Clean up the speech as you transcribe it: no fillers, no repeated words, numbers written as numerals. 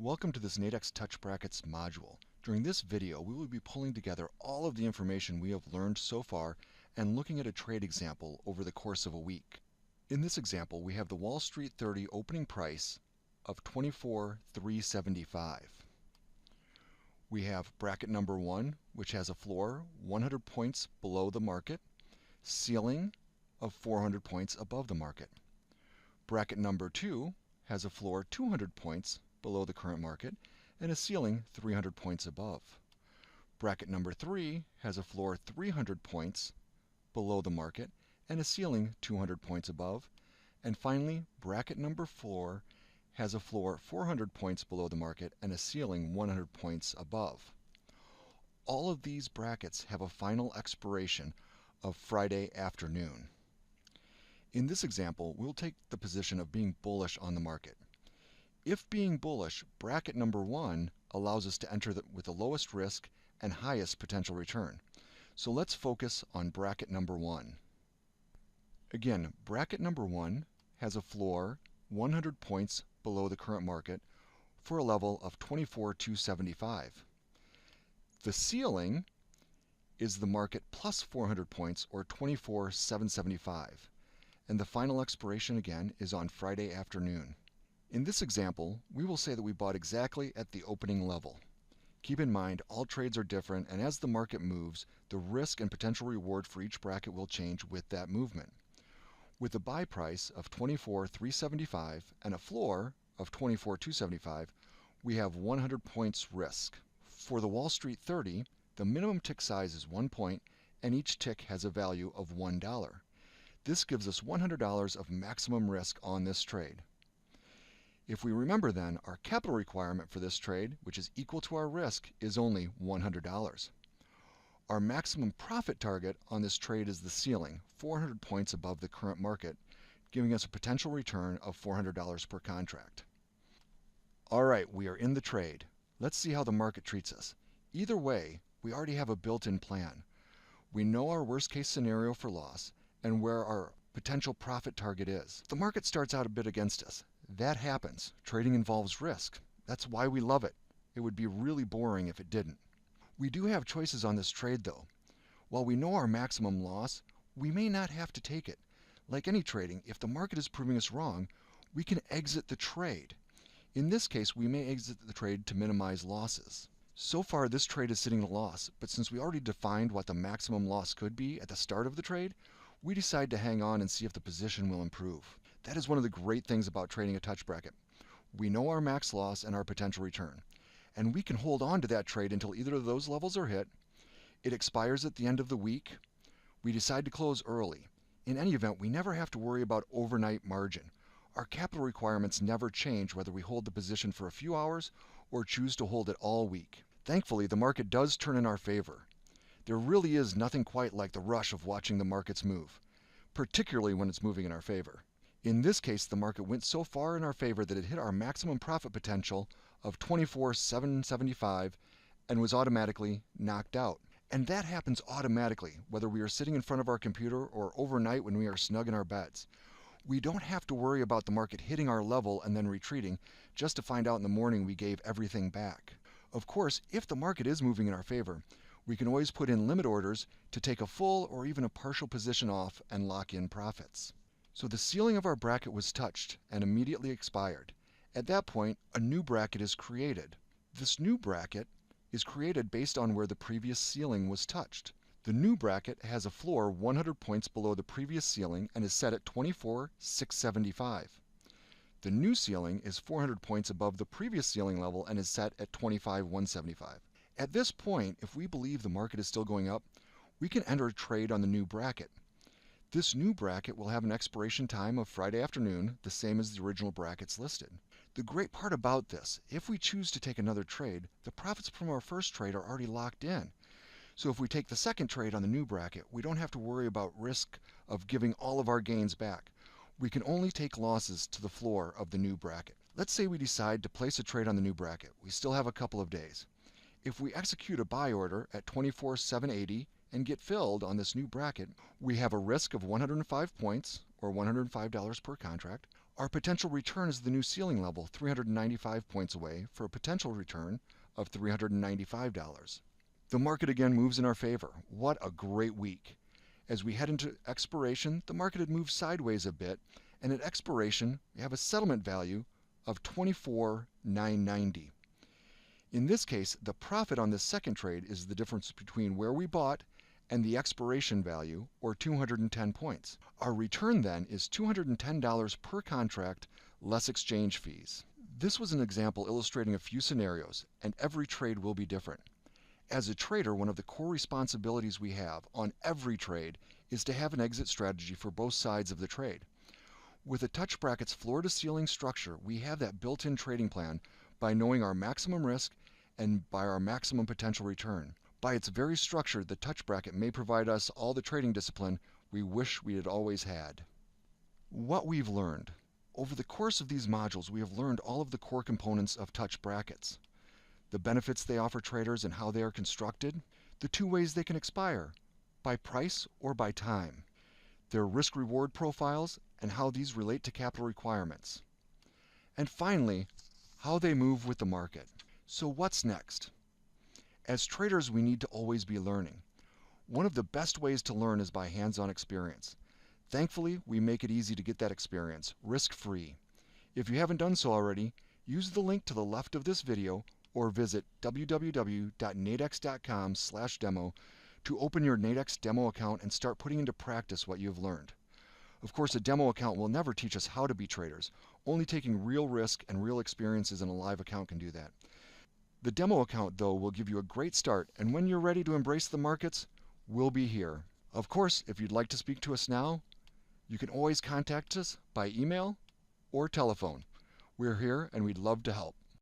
Welcome to this Nadex Touch Brackets module. During this video, we will be pulling together all of the information we have learned so far and looking at a trade example over the course of a week. In this example, we have the Wall Street 30 opening price of 24,375. We have bracket number 1, which has a floor 100 points below the market, ceiling of 400 points above the market. Bracket number 2 has a floor 200 points below the current market and a ceiling 300 points above. Bracket number 3 has a floor 300 points below the market and a ceiling 200 points above. And finally, bracket number 4 has a floor 400 points below the market and a ceiling 100 points above. All of these brackets have a final expiration of Friday afternoon. In this example, we'll take the position of being bullish on the market. If being bullish, bracket number 1 allows us to enter with the lowest risk and highest potential return. So let's focus on bracket number 1. Again, bracket number 1 has a floor 100 points below the current market for a level of 24,275. The ceiling is the market plus 400 points, or 24,775. And the final expiration again is on Friday afternoon. In this example, we will say that we bought exactly at the opening level. Keep in mind, all trades are different, and as the market moves, the risk and potential reward for each bracket will change with that movement. With a buy price of 24,375 and a floor of 24,275, we have 100 points risk. For the Wall Street 30, the minimum tick size is 1 point, and each tick has a value of $1. This gives us $100 of maximum risk on this trade. If we remember then, our capital requirement for this trade, which is equal to our risk, is only $100. Our maximum profit target on this trade is the ceiling, 400 points above the current market, giving us a potential return of $400 per contract. All right, we are in the trade. Let's see how the market treats us. Either way, we already have a built-in plan. We know our worst-case scenario for loss and where our potential profit target is. The market starts out a bit against us. That happens. Trading involves risk. That's why we love it. It would be really boring if it didn't. We do have choices on this trade though. While we know our maximum loss, we may not have to take it. Like any trading, if the market is proving us wrong, we can exit the trade. In this case, we may exit the trade to minimize losses. So far, this trade is sitting at a loss, but since we already defined what the maximum loss could be at the start of the trade, we decide to hang on and see if the position will improve. That is one of the great things about trading a touch bracket. We know our max loss and our potential return, and we can hold on to that trade until either of those levels are hit. It expires at the end of the week. We decide to close early. In any event, we never have to worry about overnight margin. Our capital requirements never change whether we hold the position for a few hours or choose to hold it all week. Thankfully, the market does turn in our favor. There really is nothing quite like the rush of watching the markets move, particularly when it's moving in our favor. In this case, the market went so far in our favor that it hit our maximum profit potential of 24,775 and was automatically knocked out. And that happens automatically, whether we are sitting in front of our computer or overnight when we are snug in our beds. We don't have to worry about the market hitting our level and then retreating just to find out in the morning we gave everything back. Of course, if the market is moving in our favor, we can always put in limit orders to take a full or even a partial position off and lock in profits. So the ceiling of our bracket was touched and immediately expired. At that point, a new bracket is created. This new bracket is created based on where the previous ceiling was touched. The new bracket has a floor 100 points below the previous ceiling and is set at 24,675. The new ceiling is 400 points above the previous ceiling level and is set at 25,175. At this point, if we believe the market is still going up, we can enter a trade on the new bracket. This new bracket will have an expiration time of Friday afternoon, the same as the original brackets listed. The great part about this, if we choose to take another trade, the profits from our first trade are already locked in. So if we take the second trade on the new bracket, we don't have to worry about risk of giving all of our gains back. We can only take losses to the floor of the new bracket. Let's say we decide to place a trade on the new bracket. We still have a couple of days. If we execute a buy order at 24,780 and get filled on this new bracket, we have a risk of 105 points, or $105 per contract. Our potential return is the new ceiling level, 395 points away, for a potential return of $395. The market again moves in our favor. What a great week. As we head into expiration, the market had moved sideways a bit, and at expiration, we have a settlement value of $24,990. In this case, the profit on this second trade is the difference between where we bought and the expiration value, or 210 points. Our return then is $210 per contract, less exchange fees. This was an example illustrating a few scenarios, and every trade will be different. As a trader, one of the core responsibilities we have on every trade is to have an exit strategy for both sides of the trade. With a Touch Brackets floor to ceiling structure, we have that built-in trading plan by knowing our maximum risk and by our maximum potential return. By its very structure, the Touch Bracket may provide us all the trading discipline we wish we had always had. What we've learned. Over the course of these modules, we have learned all of the core components of Touch Brackets, the benefits they offer traders and how they are constructed, the two ways they can expire, by price or by time, their risk-reward profiles and how these relate to capital requirements, and finally, how they move with the market. So what's next? As traders, we need to always be learning. One of the best ways to learn is by hands-on experience. Thankfully, we make it easy to get that experience, risk-free. If you haven't done so already, use the link to the left of this video or visit www.nadex.com/demo to open your Nadex demo account and start putting into practice what you've learned. Of course, a demo account will never teach us how to be traders. Only taking real risk and real experiences in a live account can do that. The demo account, though, will give you a great start, and when you're ready to embrace the markets, we'll be here. Of course, if you'd like to speak to us now, you can always contact us by email or telephone. We're here and we'd love to help.